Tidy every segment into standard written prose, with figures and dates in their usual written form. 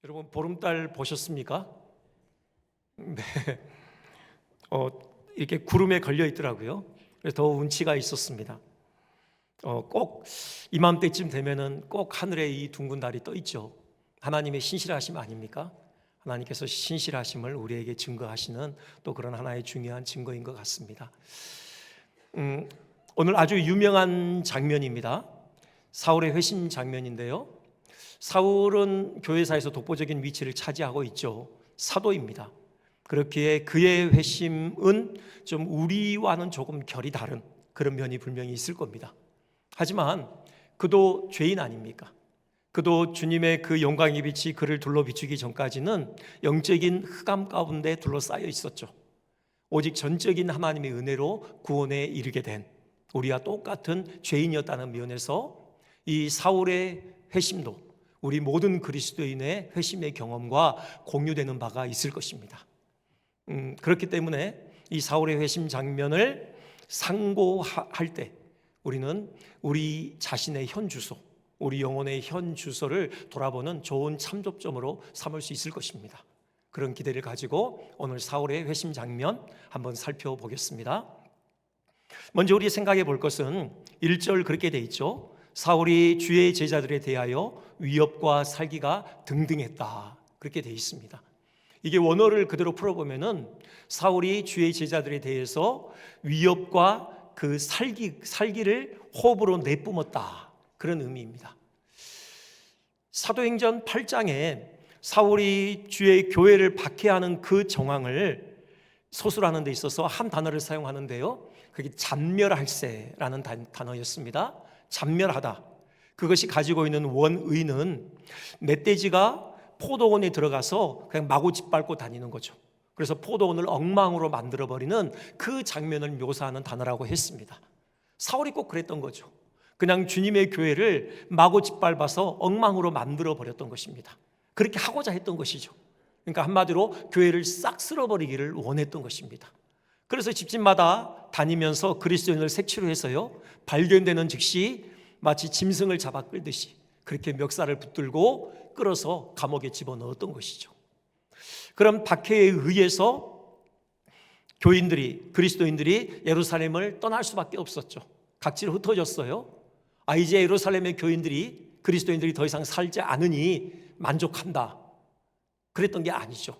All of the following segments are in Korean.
여러분 보름달 보셨습니까? 네. 이렇게 구름에 걸려 있더라고요. 그래서 더 운치가 있었습니다. 꼭 이맘때쯤 되면은 꼭 하늘에 이 둥근 달이 떠 있죠. 하나님의 신실하심 아닙니까? 하나님께서 신실하심을 우리에게 증거하시는 또 그런 하나의 중요한 증거인 것 같습니다. 오늘 아주 유명한 장면입니다. 사울의 회심 장면인데요. 사울은 교회사에서 독보적인 위치를 차지하고 있죠. 사도입니다. 그렇기에 그의 회심은 좀 우리와는 조금 결이 다른 그런 면이 분명히 있을 겁니다. 하지만 그도 죄인 아닙니까? 그도 주님의 그 영광의 빛이 그를 둘러 비추기 전까지는 영적인 흑암 가운데 둘러싸여 있었죠. 오직 전적인 하나님의 은혜로 구원에 이르게 된 우리와 똑같은 죄인이었다는 면에서 이 사울의 회심도 우리 모든 그리스도인의 회심의 경험과 공유되는 바가 있을 것입니다. 그렇기 때문에 이 사울의 회심 장면을 상고할 때 우리는 우리 자신의 현 주소, 우리 영혼의 현 주소를 돌아보는 좋은 참조점으로 삼을 수 있을 것입니다. 그런 기대를 가지고 오늘 사울의 회심 장면 한번 살펴보겠습니다. 먼저 우리 생각해 볼 것은 1절 그렇게 돼 있죠. 사울이 주의 제자들에 대하여 위협과 살기가 등등했다, 그렇게 돼 있습니다. 이게 원어를 그대로 풀어보면은 사울이 주의 제자들에 대해서 위협과 그 살기를 호흡으로 내뿜었다, 그런 의미입니다. 사도행전 8장에 사울이 주의 교회를 박해하는 그 정황을 서술하는 데 있어서 한 단어를 사용하는데요, 그게 잔멸할세라는 단어였습니다. 잔멸하다. 그것이 가지고 있는 원의는 멧돼지가 포도원에 들어가서 그냥 마구 짓밟고 다니는 거죠. 그래서 포도원을 엉망으로 만들어버리는 그 장면을 묘사하는 단어라고 했습니다. 사울이 꼭 그랬던 거죠. 그냥 주님의 교회를 마구 짓밟아서 엉망으로 만들어버렸던 것입니다. 그렇게 하고자 했던 것이죠. 그러니까 한마디로 교회를 싹 쓸어버리기를 원했던 것입니다. 그래서 집집마다 다니면서 그리스도인을 색치로 해서요, 발견되는 즉시 마치 짐승을 잡아 끌듯이 그렇게 멱살을 붙들고 끌어서 감옥에 집어넣었던 것이죠. 그럼 박해에 의해서 그리스도인들이 예루살렘을 떠날 수밖에 없었죠. 각지로 흩어졌어요. 이제 예루살렘의 그리스도인들이 더 이상 살지 않으니 만족한다, 그랬던 게 아니죠.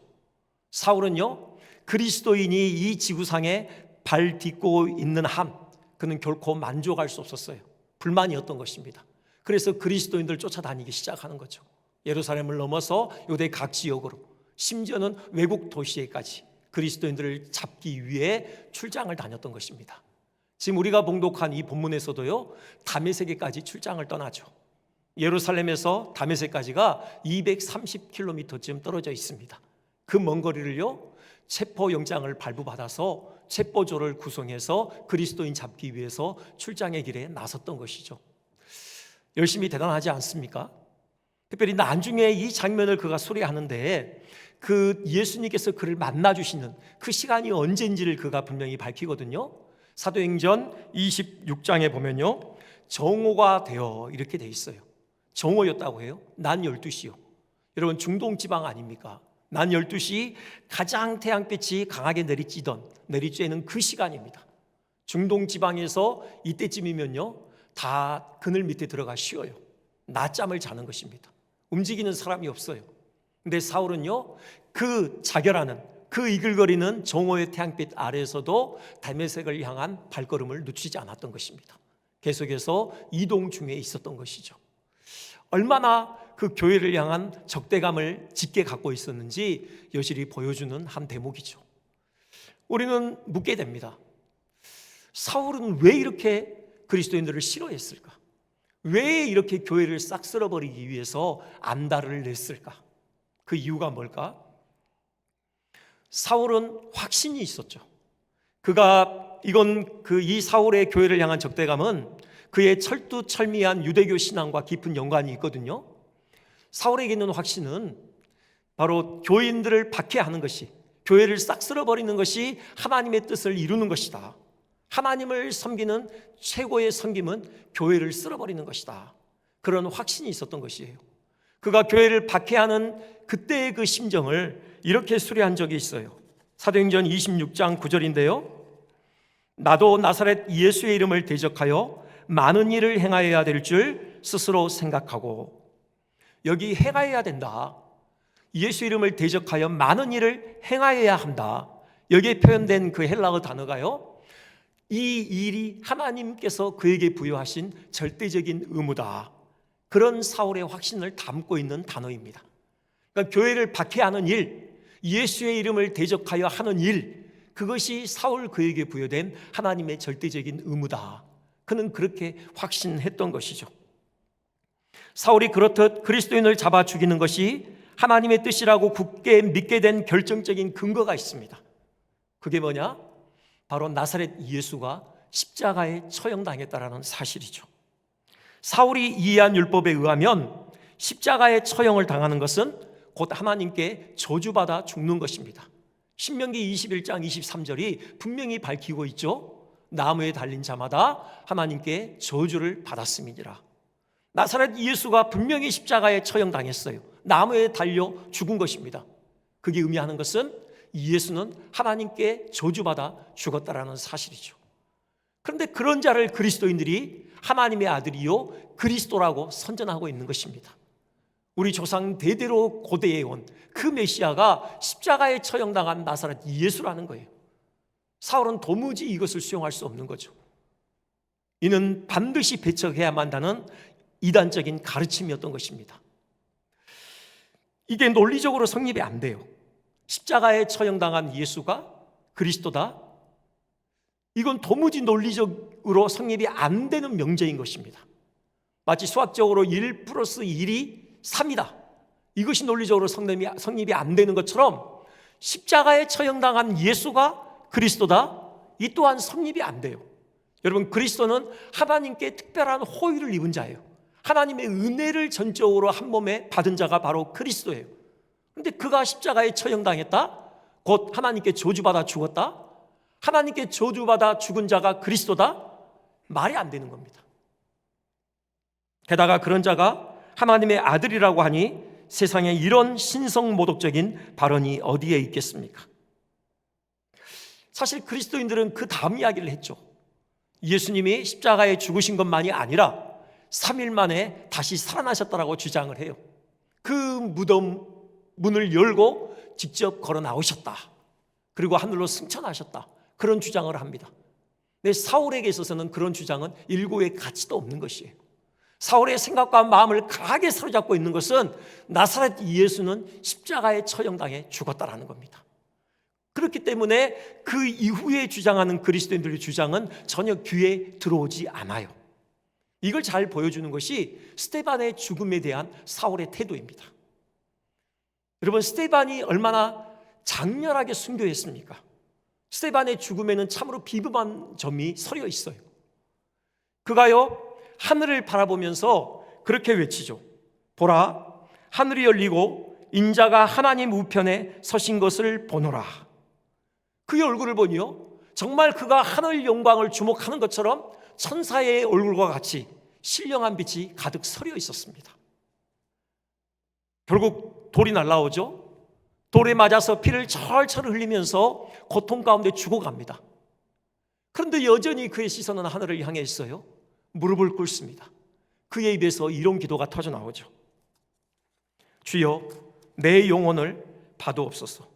사울은요, 그리스도인이 이 지구상에 발 딛고 있는 한 그는 결코 만족할 수 없었어요. 불만이었던 것입니다. 그래서 그리스도인들 쫓아다니기 시작하는 거죠. 예루살렘을 넘어서 유대 각 지역으로, 심지어는 외국 도시에까지 그리스도인들을 잡기 위해 출장을 다녔던 것입니다. 지금 우리가 봉독한 이 본문에서도요, 다메섹에까지 출장을 떠나죠. 예루살렘에서 다메섹까지가 230km쯤 떨어져 있습니다. 그 먼 거리를요, 체포영장을 발부받아서 체포조를 구성해서 그리스도인 잡기 위해서 출장의 길에 나섰던 것이죠. 열심히 대단하지 않습니까? 특별히 나중에 이 장면을 그가 소리하는데 그 예수님께서 그를 만나주시는 그 시간이 언제인지를 그가 분명히 밝히거든요. 사도행전 26장에 보면요, 정오가 되어 이렇게 돼 있어요. 정오였다고 해요. 낮 12시요. 여러분, 중동지방 아닙니까? 낮 12시 가장 태양빛이 강하게 내리쬐는 그 시간입니다. 중동지방에서 이때쯤이면요, 다 그늘 밑에 들어가 쉬어요. 낮잠을 자는 것입니다. 움직이는 사람이 없어요. 근데 사울은요, 그 자결하는, 그 이글거리는 정오의 태양빛 아래에서도 다메섹을 향한 발걸음을 늦추지 않았던 것입니다. 계속해서 이동 중에 있었던 것이죠. 얼마나 그 교회를 향한 적대감을 짙게 갖고 있었는지 여실히 보여주는 한 대목이죠. 우리는 묻게 됩니다. 사울은 왜 이렇게 그리스도인들을 싫어했을까? 왜 이렇게 교회를 싹 쓸어버리기 위해서 안달을 냈을까? 그 이유가 뭘까? 사울은 확신이 있었죠. 이 사울의 교회를 향한 적대감은 그의 철두철미한 유대교 신앙과 깊은 연관이 있거든요. 사울에게 있는 확신은 바로 교인들을 박해하는 것이, 교회를 싹 쓸어버리는 것이 하나님의 뜻을 이루는 것이다. 하나님을 섬기는 최고의 섬김은 교회를 쓸어버리는 것이다. 그런 확신이 있었던 것이에요. 그가 교회를 박해하는 그때의 그 심정을 이렇게 수리한 적이 있어요. 사도행전 26장 9절인데요. 나도 나사렛 예수의 이름을 대적하여 많은 일을 행하여야 될 줄 스스로 생각하고, 여기 행하여야 된다, 예수 이름을 대적하여 많은 일을 행하여야 한다, 여기에 표현된 그 헬라어 단어가요, 이 일이 하나님께서 그에게 부여하신 절대적인 의무다, 그런 사울의 확신을 담고 있는 단어입니다. 그러니까 교회를 박해하는 일, 예수의 이름을 대적하여 하는 일, 그것이 사울 그에게 부여된 하나님의 절대적인 의무다. 그는 그렇게 확신했던 것이죠. 사울이 그렇듯 그리스도인을 잡아 죽이는 것이 하나님의 뜻이라고 굳게 믿게 된 결정적인 근거가 있습니다. 그게 뭐냐? 바로 나사렛 예수가 십자가에 처형당했다라는 사실이죠. 사울이 이해한 율법에 의하면 십자가에 처형을 당하는 것은 곧 하나님께 저주받아 죽는 것입니다. 신명기 21장 23절이 분명히 밝히고 있죠. 나무에 달린 자마다 하나님께 저주를 받았음이니라. 나사렛 예수가 분명히 십자가에 처형당했어요. 나무에 달려 죽은 것입니다. 그게 의미하는 것은 예수는 하나님께 저주받아 죽었다라는 사실이죠. 그런데 그런 자를 그리스도인들이 하나님의 아들이요 그리스도라고 선전하고 있는 것입니다. 우리 조상 대대로 고대해 온 그 메시아가 십자가에 처형당한 나사렛 예수라는 거예요. 사울은 도무지 이것을 수용할 수 없는 거죠. 이는 반드시 배척해야만 한다는 이단적인 가르침이었던 것입니다. 이게 논리적으로 성립이 안 돼요. 십자가에 처형당한 예수가 그리스도다? 이건 도무지 논리적으로 성립이 안 되는 명제인 것입니다. 마치 수학적으로 1 플러스 1이 3이다, 이것이 논리적으로 성립이 안 되는 것처럼 십자가에 처형당한 예수가 그리스도다, 이 또한 성립이 안 돼요. 여러분, 그리스도는 하나님께 특별한 호의를 입은 자예요. 하나님의 은혜를 전적으로 한 몸에 받은 자가 바로 그리스도예요. 그런데 그가 십자가에 처형당했다? 곧 하나님께 저주받아 죽었다? 하나님께 저주받아 죽은 자가 그리스도다? 말이 안 되는 겁니다. 게다가 그런 자가 하나님의 아들이라고 하니 세상에 이런 신성모독적인 발언이 어디에 있겠습니까? 사실 그리스도인들은 그 다음 이야기를 했죠. 예수님이 십자가에 죽으신 것만이 아니라 3일 만에 다시 살아나셨다라고 주장을 해요. 그 무덤 문을 열고 직접 걸어 나오셨다, 그리고 하늘로 승천하셨다, 그런 주장을 합니다. 근데 사울에게 있어서는 그런 주장은 일고의 가치도 없는 것이에요. 사울의 생각과 마음을 강하게 사로잡고 있는 것은 나사렛 예수는 십자가에 처형당해 죽었다라는 겁니다. 그렇기 때문에 그 이후에 주장하는 그리스도인들의 주장은 전혀 귀에 들어오지 않아요. 이걸 잘 보여주는 것이 스데반의 죽음에 대한 사울의 태도입니다. 여러분, 스데반이 얼마나 장렬하게 순교했습니까? 스데반의 죽음에는 참으로 비범한 점이 서려 있어요. 그가요, 하늘을 바라보면서 그렇게 외치죠. 보라, 하늘이 열리고 인자가 하나님 우편에 서신 것을 보노라. 그의 얼굴을 보니요, 정말 그가 하늘 영광을 주목하는 것처럼 천사의 얼굴과 같이 신령한 빛이 가득 서려 있었습니다. 결국 돌이 날라오죠. 돌에 맞아서 피를 철철 흘리면서 고통 가운데 죽어갑니다. 그런데 여전히 그의 시선은 하늘을 향해 있어요. 무릎을 꿇습니다. 그의 입에서 이런 기도가 터져 나오죠. 주여, 내 영혼을 받으옵소서.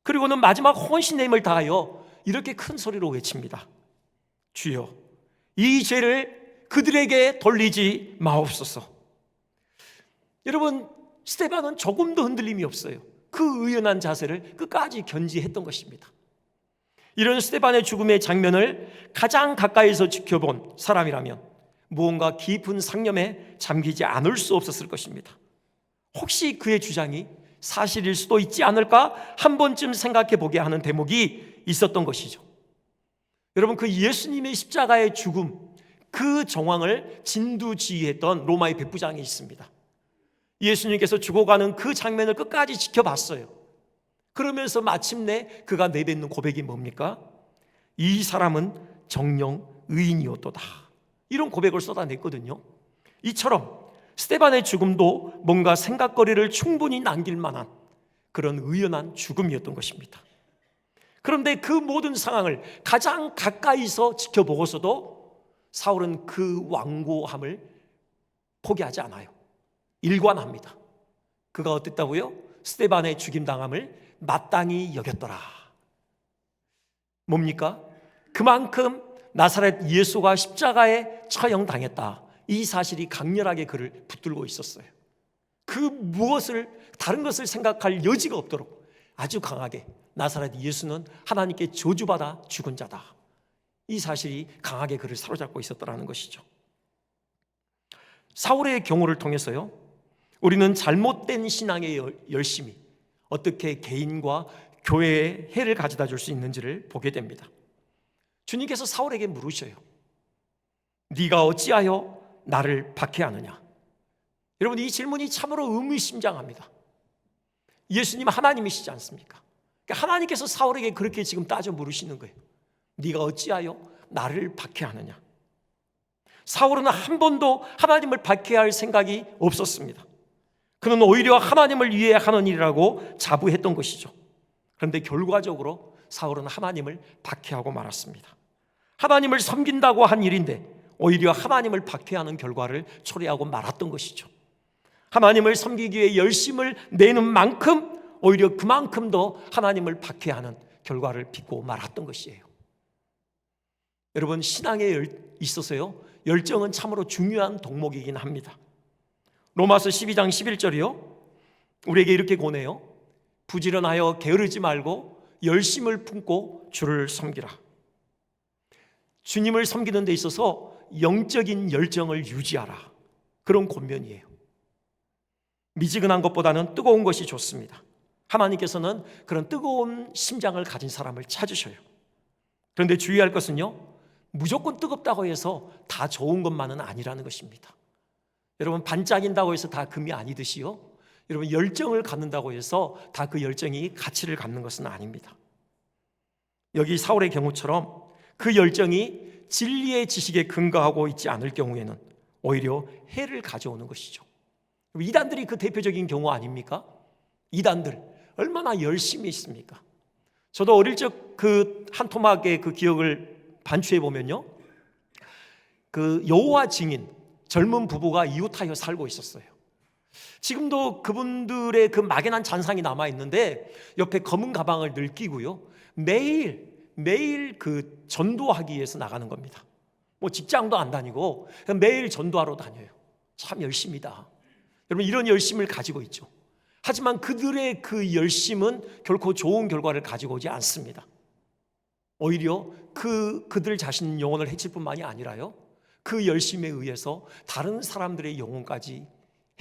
그리고는 마지막 혼신의 힘을 다하여 이렇게 큰 소리로 외칩니다. 주여, 이 죄를 그들에게 돌리지 마옵소서. 여러분, 스데반은 조금도 흔들림이 없어요. 그 의연한 자세를 끝까지 견지했던 것입니다. 이런 스데반의 죽음의 장면을 가장 가까이서 지켜본 사람이라면 무언가 깊은 상념에 잠기지 않을 수 없었을 것입니다. 혹시 그의 주장이 사실일 수도 있지 않을까 한 번쯤 생각해 보게 하는 대목이 있었던 것이죠. 여러분, 그 예수님의 십자가의 죽음, 그 정황을 진두지휘했던 로마의 백부장이 있습니다. 예수님께서 죽어가는 그 장면을 끝까지 지켜봤어요. 그러면서 마침내 그가 내뱉는 고백이 뭡니까? 이 사람은 정녕 의인이었도다, 이런 고백을 쏟아냈거든요. 이처럼 스데반의 죽음도 뭔가 생각거리를 충분히 남길 만한 그런 의연한 죽음이었던 것입니다. 그런데 그 모든 상황을 가장 가까이서 지켜보고서도 사울은 그 완고함을 포기하지 않아요. 일관합니다. 그가 어땠다고요? 스데반의 죽임당함을 마땅히 여겼더라. 뭡니까? 그만큼 나사렛 예수가 십자가에 처형당했다, 이 사실이 강렬하게 그를 붙들고 있었어요. 그 무엇을, 다른 것을 생각할 여지가 없도록 아주 강하게 나사렛 예수는 하나님께 저주받아 죽은 자다, 이 사실이 강하게 그를 사로잡고 있었더라는 것이죠. 사울의 경우를 통해서요, 우리는 잘못된 신앙의 열심이 어떻게 개인과 교회에 해를 가져다 줄 수 있는지를 보게 됩니다. 주님께서 사울에게 물으셔요. 네가 어찌하여 나를 박해하느냐? 여러분, 이 질문이 참으로 의미심장합니다. 예수님 하나님이시지 않습니까? 그러니까 하나님께서 사울에게 그렇게 지금 따져 물으시는 거예요. 네가 어찌하여 나를 박해하느냐? 사울은 한 번도 하나님을 박해할 생각이 없었습니다. 그는 오히려 하나님을 위해 하는 일이라고 자부했던 것이죠. 그런데 결과적으로 사울은 하나님을 박해하고 말았습니다. 하나님을 섬긴다고 한 일인데 오히려 하나님을 박해하는 결과를 초래하고 말았던 것이죠. 하나님을 섬기기 위해 열심을 내는 만큼 오히려 그만큼 더 하나님을 박해하는 결과를 빚고 말았던 것이에요. 여러분, 신앙에 있어서요, 열정은 참으로 중요한 덕목이긴 합니다. 로마서 12장 11절이요, 우리에게 이렇게 권해요. 부지런하여 게으르지 말고 열심을 품고 주를 섬기라. 주님을 섬기는 데 있어서 영적인 열정을 유지하라, 그런 권면이에요. 미지근한 것보다는 뜨거운 것이 좋습니다. 하나님께서는 그런 뜨거운 심장을 가진 사람을 찾으셔요. 그런데 주의할 것은요, 무조건 뜨겁다고 해서 다 좋은 것만은 아니라는 것입니다. 여러분, 반짝인다고 해서 다 금이 아니듯이요, 여러분, 열정을 갖는다고 해서 다 그 열정이 가치를 갖는 것은 아닙니다. 여기 사울의 경우처럼 그 열정이 진리의 지식에 근거하고 있지 않을 경우에는 오히려 해를 가져오는 것이죠. 이단들이 그 대표적인 경우 아닙니까? 이단들 얼마나 열심히 있습니까? 저도 어릴 적 그 한 토막의 그 기억을 반추해 보면요, 그 여호와 증인 젊은 부부가 이웃하여 살고 있었어요. 지금도 그분들의 그 막연한 잔상이 남아 있는데 옆에 검은 가방을 늘 끼고요, 매일 그 전도하기 위해서 나가는 겁니다. 뭐 직장도 안 다니고 매일 전도하러 다녀요. 참 열심이다. 여러분, 이런 열심을 가지고 있죠. 하지만 그들의 그 열심은 결코 좋은 결과를 가지고 오지 않습니다. 오히려 그들 자신 영혼을 해칠 뿐만이 아니라요, 그 열심에 의해서 다른 사람들의 영혼까지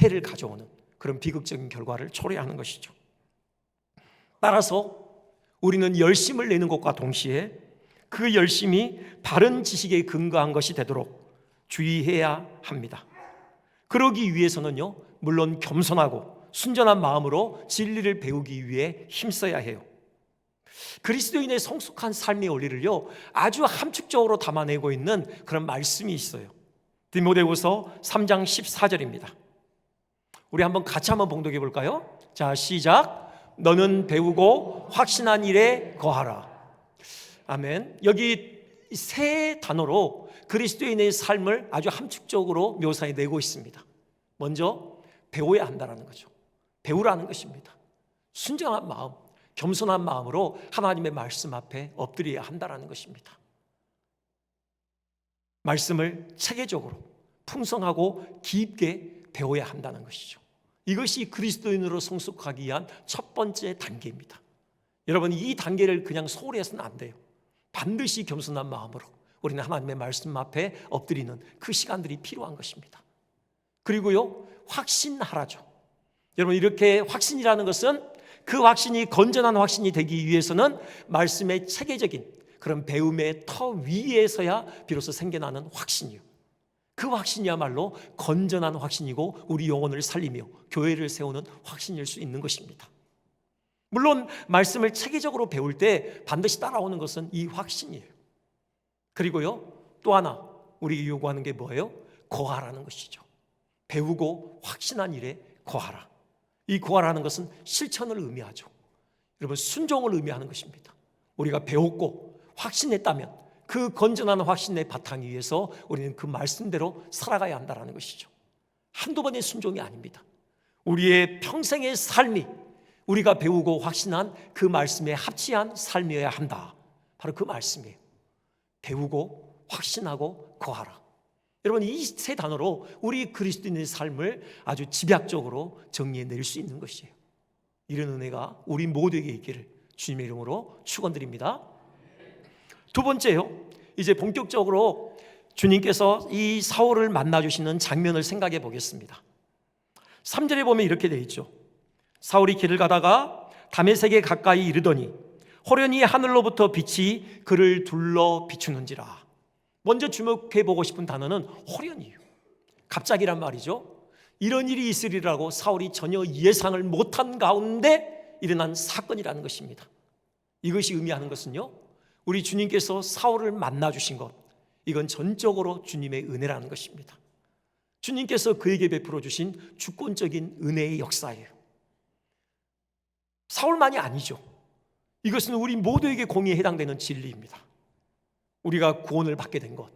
해를 가져오는 그런 비극적인 결과를 초래하는 것이죠. 따라서 우리는 열심을 내는 것과 동시에 그 열심이 바른 지식에 근거한 것이 되도록 주의해야 합니다. 그러기 위해서는요, 물론 겸손하고 순전한 마음으로 진리를 배우기 위해 힘써야 해요. 그리스도인의 성숙한 삶의 원리를요, 아주 함축적으로 담아내고 있는 그런 말씀이 있어요. 디모데후서 3장 14절입니다. 우리 한번 같이 한번 봉독해 볼까요? 자, 시작. 너는 배우고 확신한 일에 거하라. 아멘. 여기 세 단어로 그리스도인의 삶을 아주 함축적으로 묘사해 내고 있습니다. 먼저 배워야 한다는 거죠. 배우라는 것입니다. 순정한 마음, 겸손한 마음으로 하나님의 말씀 앞에 엎드려야 한다는 것입니다. 말씀을 체계적으로 풍성하고 깊게 배워야 한다는 것이죠. 이것이 그리스도인으로 성숙하기 위한 첫 번째 단계입니다. 여러분, 이 단계를 그냥 소홀히 해서는 안 돼요. 반드시 겸손한 마음으로 우리는 하나님의 말씀 앞에 엎드리는 그 시간들이 필요한 것입니다. 그리고요, 확신하라죠. 여러분, 이렇게 확신이라는 것은 그 확신이 건전한 확신이 되기 위해서는 말씀의 체계적인 그런 배움의 터 위에서야 비로소 생겨나는 확신이요, 그 확신이야말로 건전한 확신이고 우리 영혼을 살리며 교회를 세우는 확신일 수 있는 것입니다. 물론 말씀을 체계적으로 배울 때 반드시 따라오는 것은 이 확신이에요. 그리고요, 또 하나 우리에게 요구하는 게 뭐예요? 거하라는 것이죠. 배우고 확신한 일에 거하라. 이 거하라는 것은 실천을 의미하죠. 여러분, 순종을 의미하는 것입니다. 우리가 배웠고 확신했다면 그 건전한 확신의 바탕 위에서 우리는 그 말씀대로 살아가야 한다는 것이죠. 한두 번의 순종이 아닙니다. 우리의 평생의 삶이 우리가 배우고 확신한 그 말씀에 합치한 삶이어야 한다. 바로 그 말씀이에요. 배우고 확신하고 거하라. 여러분, 이 세 단어로 우리 그리스도인의 삶을 아주 집약적으로 정리해낼 수 있는 것이에요. 이런 은혜가 우리 모두에게 있기를 주님의 이름으로 축원드립니다. 두 번째요, 이제 본격적으로 주님께서 이 사울을 만나주시는 장면을 생각해 보겠습니다. 3절에 보면 이렇게 되어 있죠. 사울이 길을 가다가 다메섹에 가까이 이르더니 호련히 하늘로부터 빛이 그를 둘러 비추는지라. 먼저 주목해 보고 싶은 단어는 호련이에요. 갑자기란 말이죠. 이런 일이 있으리라고 사울이 전혀 예상을 못한 가운데 일어난 사건이라는 것입니다. 이것이 의미하는 것은요, 우리 주님께서 사울을 만나주신 것, 이건 전적으로 주님의 은혜라는 것입니다. 주님께서 그에게 베풀어 주신 주권적인 은혜의 역사예요. 사울만이 아니죠. 이것은 우리 모두에게 공의에 해당되는 진리입니다. 우리가 구원을 받게 된 것,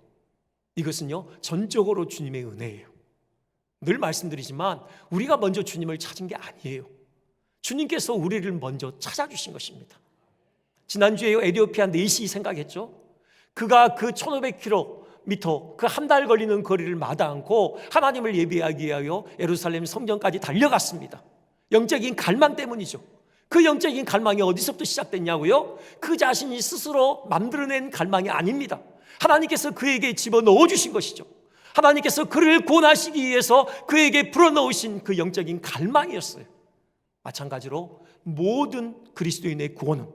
이것은요 전적으로 주님의 은혜예요. 늘 말씀드리지만 우리가 먼저 주님을 찾은 게 아니에요. 주님께서 우리를 먼저 찾아주신 것입니다. 지난주에 에티오피아 4시 생각했죠. 그가 그 1500km 그 한 달 걸리는 거리를 마다 않고 하나님을 예배하기 위하여 예루살렘 성전까지 달려갔습니다. 영적인 갈망 때문이죠. 그 영적인 갈망이 어디서부터 시작됐냐고요? 그 자신이 스스로 만들어낸 갈망이 아닙니다. 하나님께서 그에게 집어넣어 주신 것이죠. 하나님께서 그를 구원하시기 위해서 그에게 불어넣으신 그 영적인 갈망이었어요. 마찬가지로 모든 그리스도인의 구원은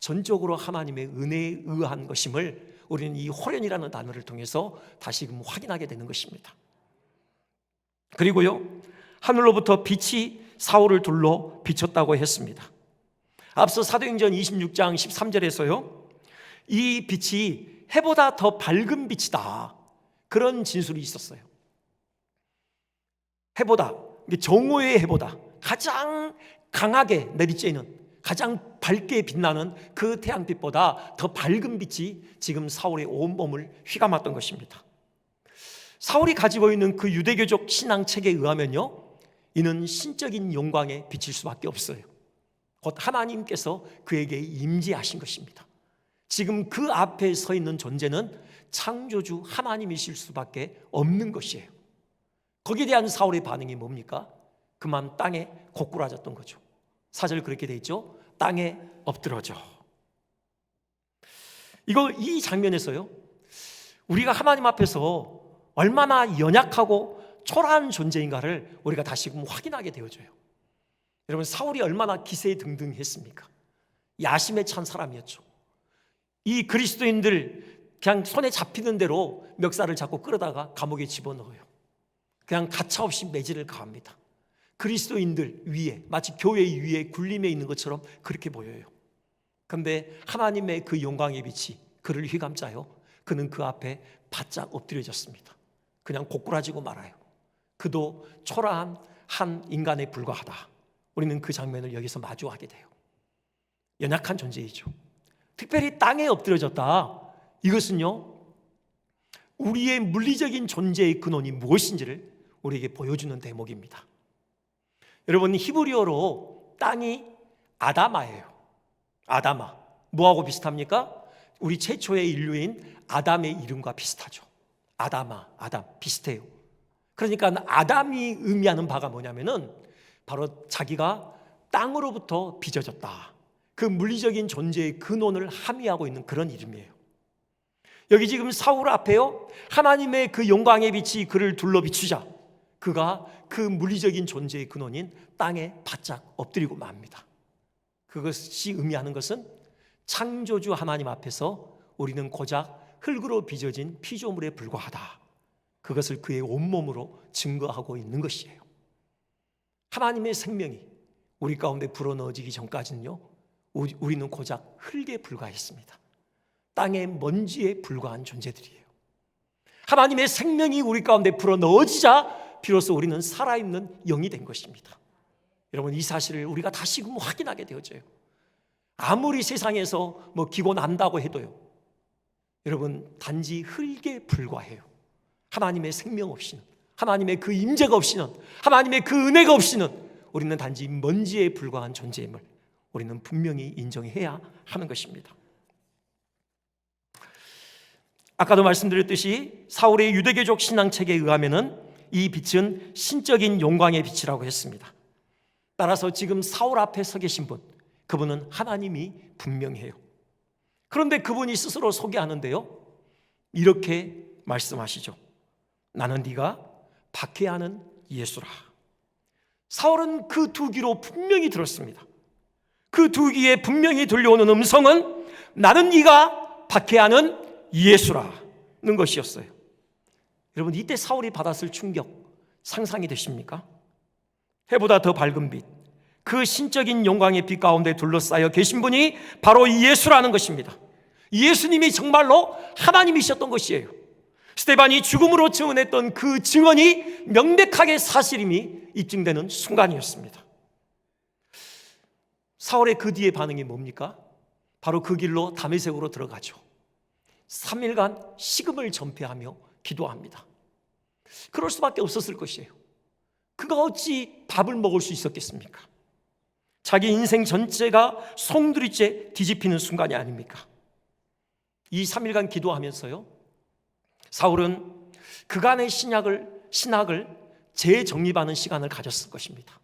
전적으로 하나님의 은혜에 의한 것임을 우리는 이 호련이라는 단어를 통해서 다시금 확인하게 되는 것입니다. 그리고요, 하늘로부터 빛이 사울을 둘러 비쳤다고 했습니다. 앞서 사도행전 26장 13절에서요, 이 빛이 해보다 더 밝은 빛이다, 그런 진술이 있었어요. 해보다, 정오의 해보다 가장 강하게 내리쬐는, 가장 밝게 빛나는 그 태양빛보다 더 밝은 빛이 지금 사울의 온몸을 휘감았던 것입니다. 사울이 가지고 있는 그 유대교적 신앙책에 의하면요, 이는 신적인 영광에 비칠 수밖에 없어요. 곧 하나님께서 그에게 임재하신 것입니다. 지금 그 앞에 서 있는 존재는 창조주 하나님이실 수밖에 없는 것이에요. 거기에 대한 사울의 반응이 뭡니까? 그만 땅에 고꾸라졌던 거죠. 4절 그렇게 돼 있죠. 땅에 엎드러져. 이 장면에서요, 우리가 하나님 앞에서 얼마나 연약하고 초라한 존재인가를 우리가 다시금 확인하게 되어져요. 여러분, 사울이 얼마나 기세등등했습니까? 야심에 찬 사람이었죠. 이 그리스도인들 그냥 손에 잡히는 대로 멱살을 잡고 끌어다가 감옥에 집어넣어요. 그냥 가차없이 매질을 가합니다. 그리스도인들 위에, 마치 교회 위에 군림해 있는 것처럼 그렇게 보여요. 그런데 하나님의 그 영광의 빛이 그를 휘감자요, 그는 그 앞에 바짝 엎드려졌습니다. 그냥 고꾸라지고 말아요. 그도 초라한 한 인간에 불과하다. 우리는 그 장면을 여기서 마주하게 돼요. 연약한 존재이죠. 특별히 땅에 엎드려졌다, 이것은요, 우리의 물리적인 존재의 근원이 무엇인지를 우리에게 보여주는 대목입니다. 여러분, 히브리어로 땅이 아다마예요. 아다마, 뭐하고 비슷합니까? 우리 최초의 인류인 아담의 이름과 비슷하죠. 아담아, 아담, 비슷해요. 그러니까 아담이 의미하는 바가 뭐냐면은 바로 자기가 땅으로부터 빚어졌다, 그 물리적인 존재의 근원을 함의하고 있는 그런 이름이에요. 여기 지금 사울 앞에요, 하나님의 그 영광의 빛이 그를 둘러 비추자 그가 그 물리적인 존재의 근원인 땅에 바짝 엎드리고 맙니다. 그것이 의미하는 것은 창조주 하나님 앞에서 우리는 고작 흙으로 빚어진 피조물에 불과하다, 그것을 그의 온몸으로 증거하고 있는 것이에요. 하나님의 생명이 우리 가운데 불어넣어지기 전까지는요, 우리는 고작 흙에 불과했습니다. 땅의 먼지에 불과한 존재들이에요. 하나님의 생명이 우리 가운데 불어넣어지자 비로소 우리는 살아있는 영이 된 것입니다. 여러분, 이 사실을 우리가 다시금 확인하게 되어져요. 아무리 세상에서 기고 난다고 해도요, 여러분, 단지 흙에 불과해요. 하나님의 생명 없이는, 하나님의 그 임재가 없이는, 하나님의 그 은혜가 없이는 우리는 단지 먼지에 불과한 존재임을 우리는 분명히 인정해야 하는 것입니다. 아까도 말씀드렸듯이 사울의 유대교적 신앙책에 의하면은 이 빛은 신적인 영광의 빛이라고 했습니다. 따라서 지금 사울 앞에 서 계신 분, 그분은 하나님이 분명해요. 그런데 그분이 스스로 소개하는데요, 이렇게 말씀하시죠. 나는 네가 박해하는 예수라. 사울은 그 두 귀로 분명히 들었습니다. 그 두 귀에 분명히 들려오는 음성은 나는 네가 박해하는 예수라는 것이었어요. 여러분, 이때 사울이 받았을 충격 상상이 되십니까? 해보다 더 밝은 빛, 그 신적인 영광의 빛 가운데 둘러싸여 계신 분이 바로 예수라는 것입니다. 예수님이 정말로 하나님이셨던 것이에요. 스데반이 죽음으로 증언했던 그 증언이 명백하게 사실임이 입증되는 순간이었습니다. 사울의 그 뒤의 반응이 뭡니까? 바로 그 길로 다메섹으로 들어가죠. 3일간 식음을 전폐하며 기도합니다. 그럴 수밖에 없었을 것이에요. 그가 어찌 밥을 먹을 수 있었겠습니까? 자기 인생 전체가 송두리째 뒤집히는 순간이 아닙니까? 이 3일간 기도하면서요, 사울은 그간의 신학을 재정립하는 시간을 가졌을 것입니다.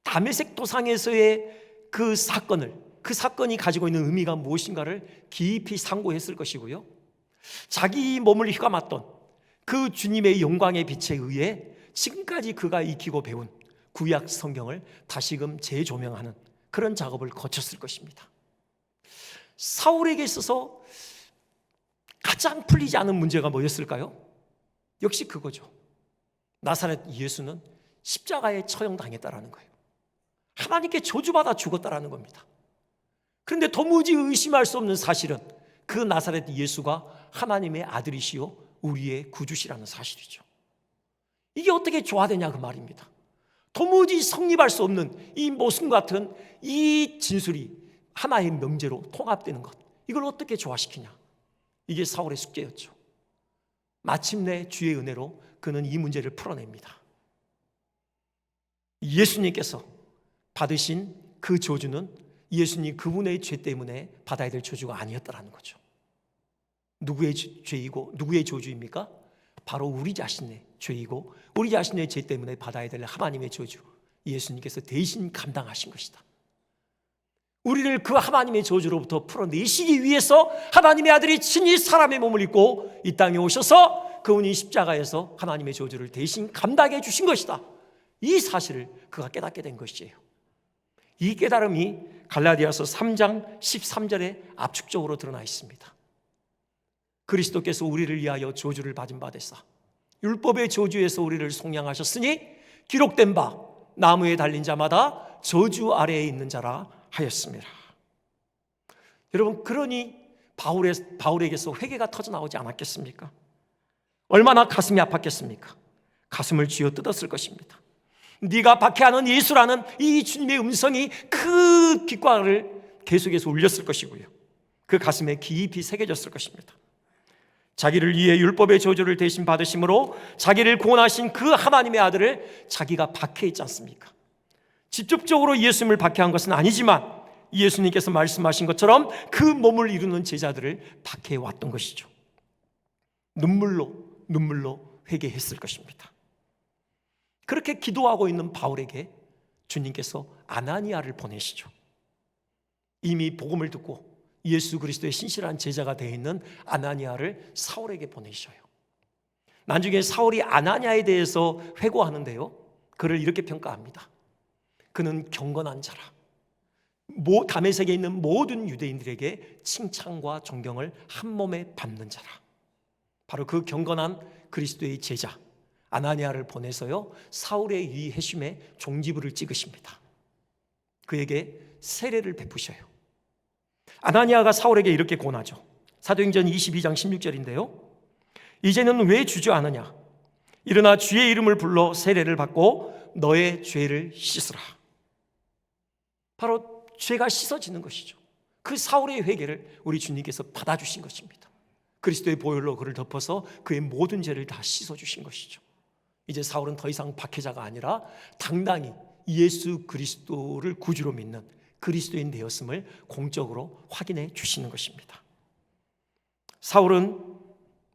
다메섹 도상에서의 그 사건이 가지고 있는 의미가 무엇인가를 깊이 상고했을 것이고요, 자기 몸을 휘감았던 그 주님의 영광의 빛에 의해 지금까지 그가 익히고 배운 구약 성경을 다시금 재조명하는 그런 작업을 거쳤을 것입니다. 사울에게 있어서 가장 풀리지 않은 문제가 뭐였을까요? 역시 그거죠. 나사렛 예수는 십자가에 처형당했다라는 거예요. 하나님께 저주받아 죽었다라는 겁니다. 그런데 도무지 의심할 수 없는 사실은 그 나사렛 예수가 하나님의 아들이시요 우리의 구주시라는 사실이죠. 이게 어떻게 조화되냐 그 말입니다. 도무지 성립할 수 없는 이 모순 같은 이 진술이 하나의 명제로 통합되는 것, 이걸 어떻게 조화시키냐, 이게 사울의 숙제였죠. 마침내 주의 은혜로 그는 이 문제를 풀어냅니다. 예수님께서 받으신 그 저주는 예수님 그분의 죄 때문에 받아야 될 저주가 아니었다라는 거죠. 누구의 죄이고 누구의 저주입니까? 바로 우리 자신의 죄이고 우리 자신의 죄 때문에 받아야 될 하나님의 저주, 예수님께서 대신 감당하신 것이다. 우리를 그 하나님의 저주로부터 풀어내시기 위해서 하나님의 아들이 친히 사람의 몸을 입고 이 땅에 오셔서 그분이 십자가에서 하나님의 저주를 대신 감당해 주신 것이다. 이 사실을 그가 깨닫게 된 것이에요. 이 깨달음이 갈라디아서 3장 13절에 압축적으로 드러나 있습니다. 그리스도께서 우리를 위하여 저주를 받은 바 되사 율법의 저주에서 우리를 속량하셨으니 기록된 바 나무에 달린 자마다 저주 아래에 있는 자라 하였습니다. 여러분, 그러니 바울에게서 회개가 터져나오지 않았겠습니까? 얼마나 가슴이 아팠겠습니까? 가슴을 쥐어 뜯었을 것입니다. 네가 박해하는 예수라는 이 주님의 음성이 그 빛과를 계속해서 울렸을 것이고요, 그 가슴에 깊이 새겨졌을 것입니다. 자기를 위해 율법의 저주를 대신 받으심으로 자기를 구원하신 그 하나님의 아들을 자기가 박해했지 않습니까? 직접적으로 예수님을 박해한 것은 아니지만 예수님께서 말씀하신 것처럼 그 몸을 이루는 제자들을 박해해왔던 것이죠. 눈물로 회개했을 것입니다. 그렇게 기도하고 있는 바울에게 주님께서 아나니아를 보내시죠. 이미 복음을 듣고 예수 그리스도의 신실한 제자가 되어 있는 아나니아를 사울에게 보내셔요. 나중에 사울이 아나니아에 대해서 회고하는데요, 그를 이렇게 평가합니다. 그는 경건한 자라, 다메섹에 있는 모든 유대인들에게 칭찬과 존경을 한 몸에 받는 자라. 바로 그 경건한 그리스도의 제자 아나니아를 보내서요, 사울의 이 회심에 종지부를 찍으십니다. 그에게 세례를 베푸셔요. 아나니아가 사울에게 이렇게 권하죠. 사도행전 22장 16절인데요. 이제는 왜 주저하느냐? 일어나 주의 이름을 불러 세례를 받고 너의 죄를 씻으라. 바로 죄가 씻어지는 것이죠. 그 사울의 회개를 우리 주님께서 받아주신 것입니다. 그리스도의 보혈로 그를 덮어서 그의 모든 죄를 다 씻어주신 것이죠. 이제 사울은 더 이상 박해자가 아니라 당당히 예수 그리스도를 구주로 믿는 그리스도인 되었음을 공적으로 확인해 주시는 것입니다. 사울은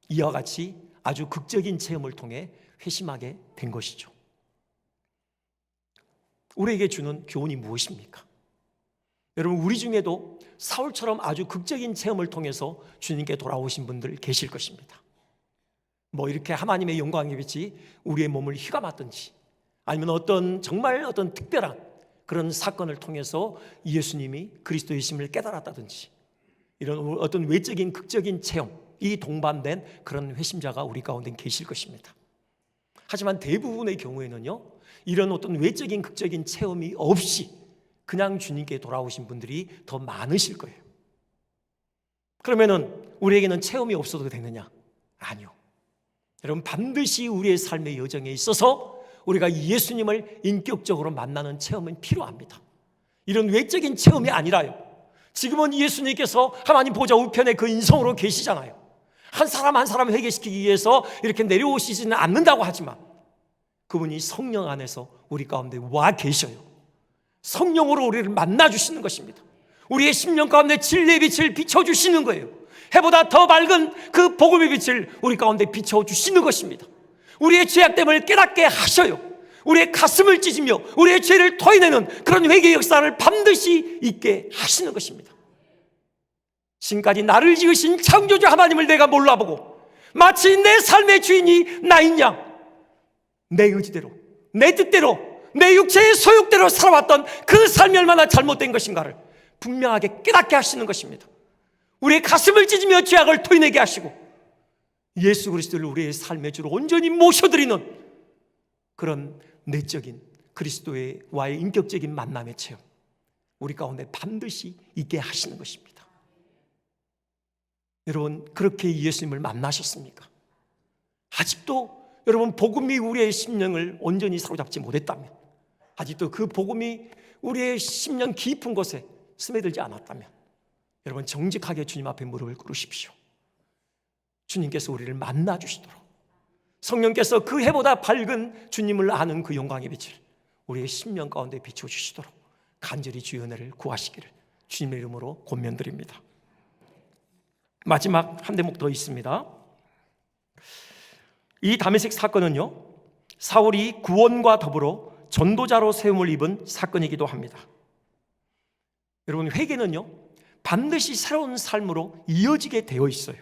이와 같이 아주 극적인 체험을 통해 회심하게 된 것이죠. 우리에게 주는 교훈이 무엇입니까? 여러분, 우리 중에도 사울처럼 아주 극적인 체험을 통해서 주님께 돌아오신 분들 계실 것입니다. 뭐 이렇게 하나님의 영광의 빛이 우리의 몸을 휘감았든지, 아니면 정말 어떤 특별한 그런 사건을 통해서 예수님이 그리스도이심을 깨달았다든지, 이런 어떤 외적인 극적인 체험이 동반된 그런 회심자가 우리 가운데 계실 것입니다. 하지만 대부분의 경우에는요, 이런 어떤 외적인 극적인 체험이 없이 그냥 주님께 돌아오신 분들이 더 많으실 거예요. 그러면은 우리에게는 체험이 없어도 되느냐? 아니요. 여러분, 반드시 우리의 삶의 여정에 있어서 우리가 예수님을 인격적으로 만나는 체험은 필요합니다. 이런 외적인 체험이 아니라요, 지금은 예수님께서 하나님 보좌 우편에 그 인성으로 계시잖아요. 한 사람 한 사람 회개시키기 위해서 이렇게 내려오시지는 않는다고 하지만 그분이 성령 안에서 우리 가운데 와 계셔요. 성령으로 우리를 만나주시는 것입니다. 우리의 심령 가운데 진리의 빛을 비춰주시는 거예요. 해보다 더 밝은 그 복음의 빛을 우리 가운데 비춰주시는 것입니다. 우리의 죄악됨을 깨닫게 하셔요. 우리의 가슴을 찢으며 우리의 죄를 토해내는 그런 회개 역사를 반드시 있게 하시는 것입니다. 지금까지 나를 지으신 창조주 하나님을 내가 몰라보고 마치 내 삶의 주인이 나인 양 내 의지대로, 내 뜻대로, 내 육체의 소욕대로 살아왔던 그 삶이 얼마나 잘못된 것인가를 분명하게 깨닫게 하시는 것입니다. 우리의 가슴을 찢으며 죄악을 토해내게 하시고 예수 그리스도를 우리의 삶의 주로 온전히 모셔드리는 그런 내적인 그리스도와의 인격적인 만남의 체험, 우리 가운데 반드시 있게 하시는 것입니다. 여러분, 그렇게 예수님을 만나셨습니까? 아직도 여러분, 복음이 우리의 심령을 온전히 사로잡지 못했다면, 아직도 그 복음이 우리의 심령 깊은 곳에 스며들지 않았다면, 여러분, 정직하게 주님 앞에 무릎을 꿇으십시오. 주님께서 우리를 만나 주시도록, 성령께서 그 해보다 밝은 주님을 아는 그 영광의 빛을 우리의 심령 가운데 비춰주시도록 간절히 주의 은혜를 구하시기를 주님의 이름으로 권면드립니다. 마지막 한 대목 더 있습니다. 이 다메섹 사건은요, 사울이 구원과 더불어 전도자로 세움을 입은 사건이기도 합니다. 여러분, 회개는요 반드시 새로운 삶으로 이어지게 되어 있어요.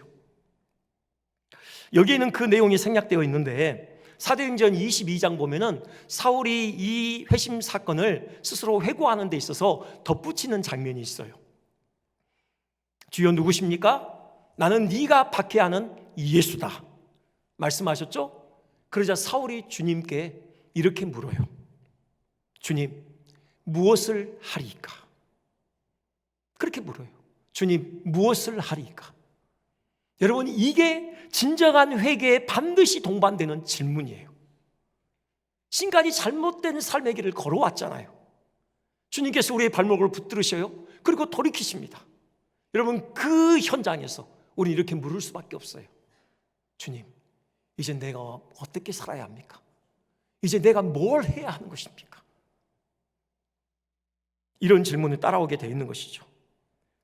여기에는 그 내용이 생략되어 있는데, 사도행전 22장 보면은 사울이 이 회심 사건을 스스로 회고하는 데 있어서 덧붙이는 장면이 있어요. 주여 누구십니까? 나는 네가 박해하는 예수다 말씀하셨죠? 그러자 사울이 주님께 이렇게 물어요. 주님, 무엇을 하리이까? 그렇게 물어요. 주님, 무엇을 하리이까? 여러분, 이게 진정한 회개에 반드시 동반되는 질문이에요. 지금까지 잘못된 삶의 길을 걸어왔잖아요. 주님께서 우리의 발목을 붙들으셔요. 그리고 돌이키십니다. 여러분, 그 현장에서 우리는 이렇게 물을 수밖에 없어요. 주님, 이제 내가 어떻게 살아야 합니까? 이제 내가 뭘 해야 하는 것입니까? 이런 질문을 따라오게 되어 있는 것이죠.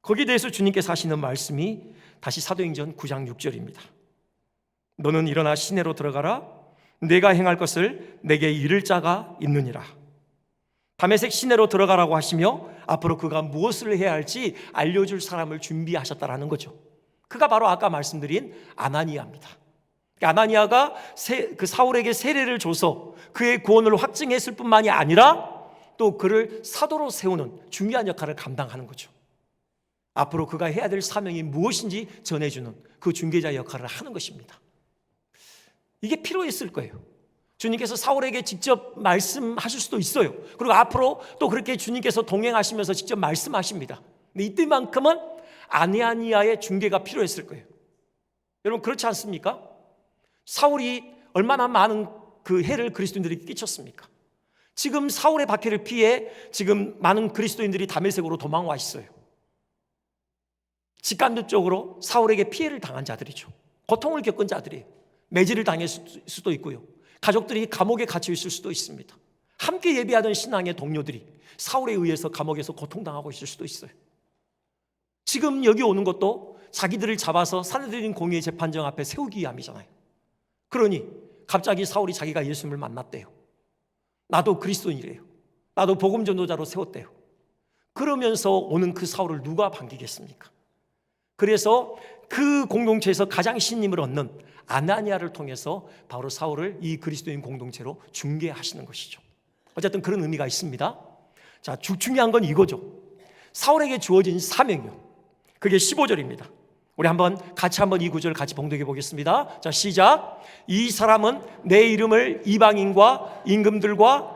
거기에 대해서 주님께서 하시는 말씀이 다시 사도행전 9장 6절입니다. 너는 일어나 시내로 들어가라. 내가 행할 것을 내게 이를 자가 있느니라. 다메섹 시내로 들어가라고 하시며 앞으로 그가 무엇을 해야 할지 알려줄 사람을 준비하셨다라는 거죠. 그가 바로 아까 말씀드린 아나니아입니다. 아나니아가 그 사울에게 세례를 줘서 그의 구원을 확증했을 뿐만이 아니라 또 그를 사도로 세우는 중요한 역할을 감당하는 거죠. 앞으로 그가 해야 될 사명이 무엇인지 전해주는 그 중개자 역할을 하는 것입니다. 이게 필요했을 거예요. 주님께서 사울에게 직접 말씀하실 수도 있어요. 그리고 앞으로 또 그렇게 주님께서 동행하시면서 직접 말씀하십니다. 근데 이때만큼은 아나니아의 중개가 필요했을 거예요. 여러분, 그렇지 않습니까? 사울이 얼마나 많은 그 해를 그리스도인들에게 끼쳤습니까? 지금 사울의 박해를 피해 지금 많은 그리스도인들이 다메섹으로 도망와 있어요. 직간접적으로 사울에게 피해를 당한 자들이죠. 고통을 겪은 자들이에요. 매질을 당했을 수도 있고요. 가족들이 감옥에 갇혀 있을 수도 있습니다. 함께 예배하던 신앙의 동료들이 사울에 의해서 감옥에서 고통당하고 있을 수도 있어요. 지금 여기 오는 것도 자기들을 잡아서 산헤드린 공의의 재판정 앞에 세우기 위함이잖아요. 그러니 갑자기 사울이 자기가 예수님을 만났대요. 나도 그리스도인이래요. 나도 복음 전도자로 세웠대요. 그러면서 오는 그 사울을 누가 반기겠습니까? 그래서 그 공동체에서 가장 신임을 얻는 아나니아를 통해서 바로 사울을 이 그리스도인 공동체로 중개하시는 것이죠. 어쨌든 그런 의미가 있습니다. 자, 중요한 건 이거죠. 사울에게 주어진 사명이요. 그게 15절입니다. 우리 같이 이 구절 같이 봉독해 보겠습니다. 자, 시작. 이 사람은 내 이름을 이방인과 임금들과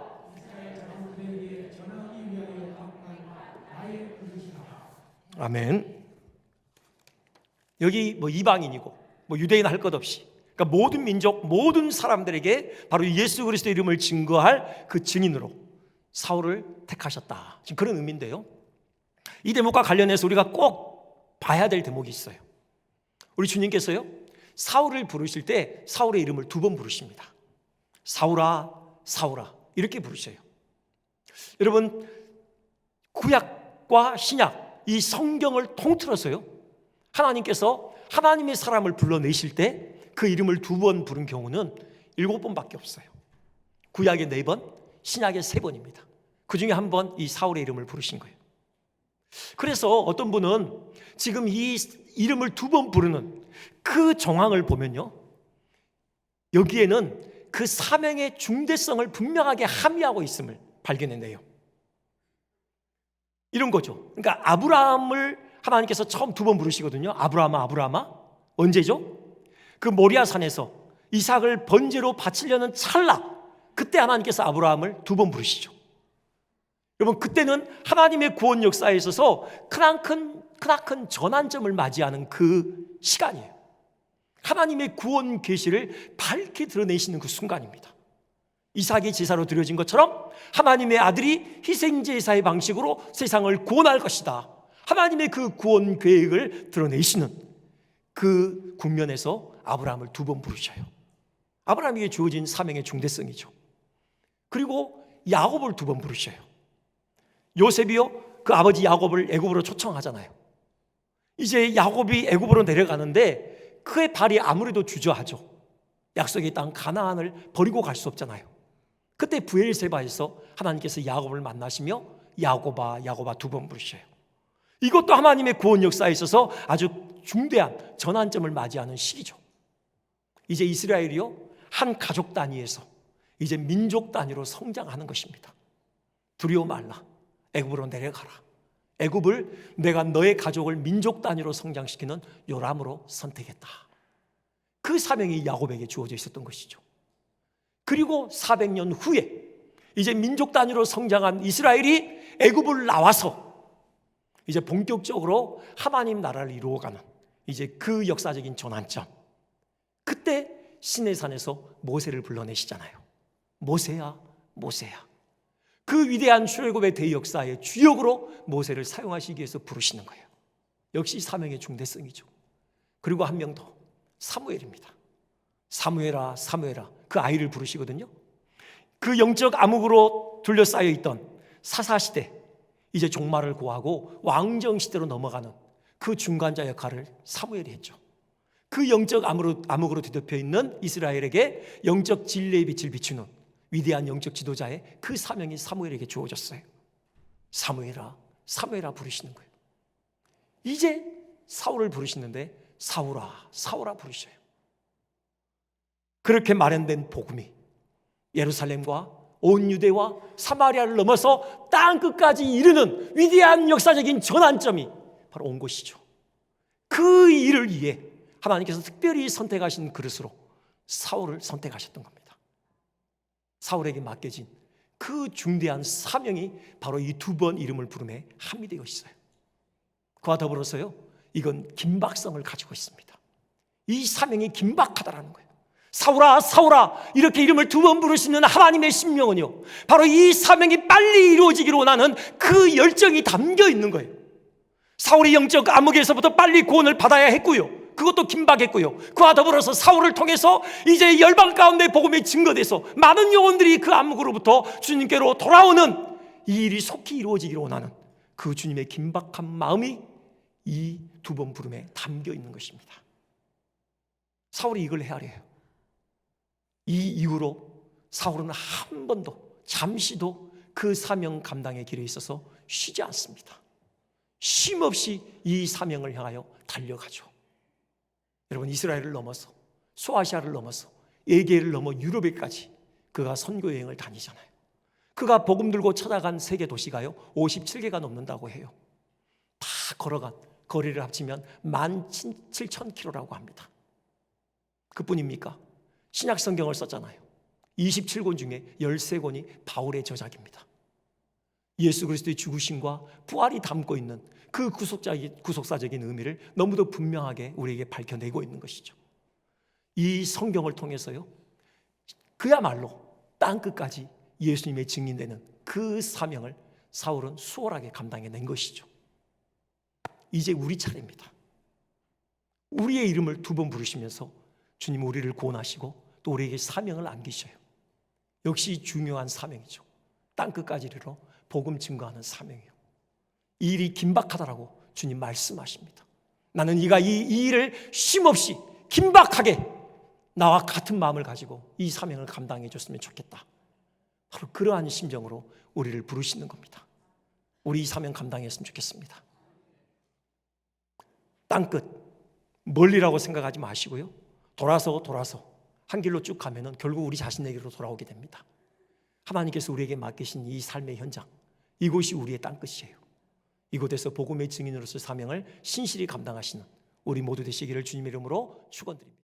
아멘. 여기 이방인이고 유대인 할 것 없이, 그러니까 모든 민족, 모든 사람들에게 바로 예수 그리스도의 이름을 증거할 그 증인으로 사울을 택하셨다. 지금 그런 의미인데요. 이 대목과 관련해서 우리가 꼭 봐야 될 대목이 있어요. 우리 주님께서요, 사울을 부르실 때 사울의 이름을 2번 부르십니다. 사울아, 사울아 이렇게 부르셔요. 여러분, 구약과 신약 이 성경을 통틀어서요, 하나님께서 하나님의 사람을 불러내실 때 그 이름을 2번 부른 경우는 7번밖에 없어요. 구약에 4번, 신약에 3번입니다. 그 중에 1번 이 사울의 이름을 부르신 거예요. 그래서 어떤 분은 지금 이 이름을 2번 부르는 그 정황을 보면요, 여기에는 그 사명의 중대성을 분명하게 함의하고 있음을 발견해내요. 이런 거죠. 그러니까 아브라함을 하나님께서 처음 2번 부르시거든요. 아브라함아, 아브라함아. 언제죠? 그 모리아산에서 이삭을 번제로 바치려는 찰나, 그때 하나님께서 아브라함을 2번 부르시죠. 여러분, 그때는 하나님의 구원 역사에 있어서 크나큰 전환점을 맞이하는 그 시간이에요. 하나님의 구원 계시를 밝게 드러내시는 그 순간입니다. 이삭이 제사로 드려진 것처럼 하나님의 아들이 희생제사의 방식으로 세상을 구원할 것이다. 하나님의 그 구원 계획을 드러내시는 그 국면에서 아브라함을 2번 부르셔요. 아브라함에게 주어진 사명의 중대성이죠. 그리고 야곱을 2번 부르셔요. 요셉이요, 그 아버지 야곱을 애굽으로 초청하잖아요. 이제 야곱이 애굽으로 내려가는데 그의 발이 아무래도 주저하죠. 약속의 땅 가나안을 버리고 갈 수 없잖아요. 그때 브엘세바에서 하나님께서 야곱을 만나시며 야곱아, 야곱아 2번 부르셔요. 이것도 하나님의 구원 역사에 있어서 아주 중대한 전환점을 맞이하는 시기죠. 이제 이스라엘이요, 한 가족 단위에서 이제 민족 단위로 성장하는 것입니다. 두려워 말라. 애굽으로 내려가라. 애굽을 내가 너의 가족을 민족 단위로 성장시키는 요람으로 선택했다. 그 사명이 야곱에게 주어져 있었던 것이죠. 그리고 400년 후에 이제 민족 단위로 성장한 이스라엘이 애굽을 나와서 이제 본격적으로 하나님 나라를 이루어가는 이제 그 역사적인 전환점, 그때 시내산에서 모세를 불러내시잖아요. 모세야, 모세야. 그 위대한 출애굽의 대역사의 주역으로 모세를 사용하시기 위해서 부르시는 거예요. 역시 사명의 중대성이죠. 그리고 한 명 더, 사무엘입니다. 사무엘아, 사무엘아. 그 아이를 부르시거든요. 그 영적 암흑으로 둘러싸여 있던 사사시대, 이제 종말을 고하고 왕정시대로 넘어가는 그 중간자 역할을 사무엘이 했죠. 그 영적 암흑으로 뒤덮여 있는 이스라엘에게 영적 진리의 빛을 비추는 위대한 영적 지도자의 그 사명이 사무엘에게 주어졌어요. 사무엘아, 사무엘아 부르시는 거예요. 이제 사울을 부르시는데 사울아, 사울아 부르셔요. 그렇게 마련된 복음이 예루살렘과 온 유대와 사마리아를 넘어서 땅 끝까지 이르는 위대한 역사적인 전환점이 바로 온 것이죠. 그 일을 위해 하나님께서 특별히 선택하신 그릇으로 사울을 선택하셨던 겁니다. 사울에게 맡겨진 그 중대한 사명이 바로 이 2번 이름을 부름에 함유되어 있어요. 그와 더불어서요, 이건 긴박성을 가지고 있습니다. 이 사명이 긴박하다라는 거예요. 사울아 사울아 이렇게 이름을 두 번 부르시는 하나님의 심령은요, 바로 이 사명이 빨리 이루어지기를 원하는 그 열정이 담겨 있는 거예요. 사울이 영적 암흑에서부터 빨리 구원을 받아야 했고요, 그것도 긴박했고요, 그와 더불어서 사울을 통해서 이제 열방 가운데 복음이 증거돼서 많은 영혼들이 그 암흑으로부터 주님께로 돌아오는 이 일이 속히 이루어지기를 원하는 그 주님의 긴박한 마음이 이 두 번 부름에 담겨 있는 것입니다. 사울이 이걸 헤아려요. 이 이후로 사울은 한 번도 잠시도 그 사명 감당의 길에 있어서 쉬지 않습니다. 쉼없이 이 사명을 향하여 달려가죠. 여러분, 이스라엘을 넘어서 소아시아를 넘어서 에게를 넘어 유럽에까지 그가 선교 여행을 다니잖아요. 그가 복음 들고 찾아간 세계 도시가요 57개가 넘는다고 해요. 다 걸어간 거리를 합치면 17,000km라고 합니다. 그뿐입니까? 신약 성경을 썼잖아요. 27권 중에 13권이 바울의 저작입니다. 예수 그리스도의 죽으심과 부활이 담고 있는 그 구속사적인 의미를 너무도 분명하게 우리에게 밝혀내고 있는 것이죠. 이 성경을 통해서요, 그야말로 땅끝까지 예수님의 증인되는 그 사명을 사울은 수월하게 감당해낸 것이죠. 이제 우리 차례입니다. 우리의 이름을 두 번 부르시면서 주님 우리를 구원하시고 또 우리에게 사명을 안기셔요. 역시 중요한 사명이죠. 땅끝까지 이르러 복음 증거하는 사명이에요. 이 일이 긴박하다라고 주님 말씀하십니다. 나는 이 일을 쉼없이 긴박하게 나와 같은 마음을 가지고 이 사명을 감당해 줬으면 좋겠다. 바로 그러한 심정으로 우리를 부르시는 겁니다. 우리 이 사명 감당했으면 좋겠습니다. 땅끝 멀리라고 생각하지 마시고요, 돌아서 한 길로 쭉 가면은 결국 우리 자신에게로 돌아오게 됩니다. 하나님께서 우리에게 맡기신 이 삶의 현장, 이곳이 우리의 땅끝이에요. 이곳에서 복음의 증인으로서 사명을 신실히 감당하시는 우리 모두 되시기를 주님의 이름으로 축원드립니다.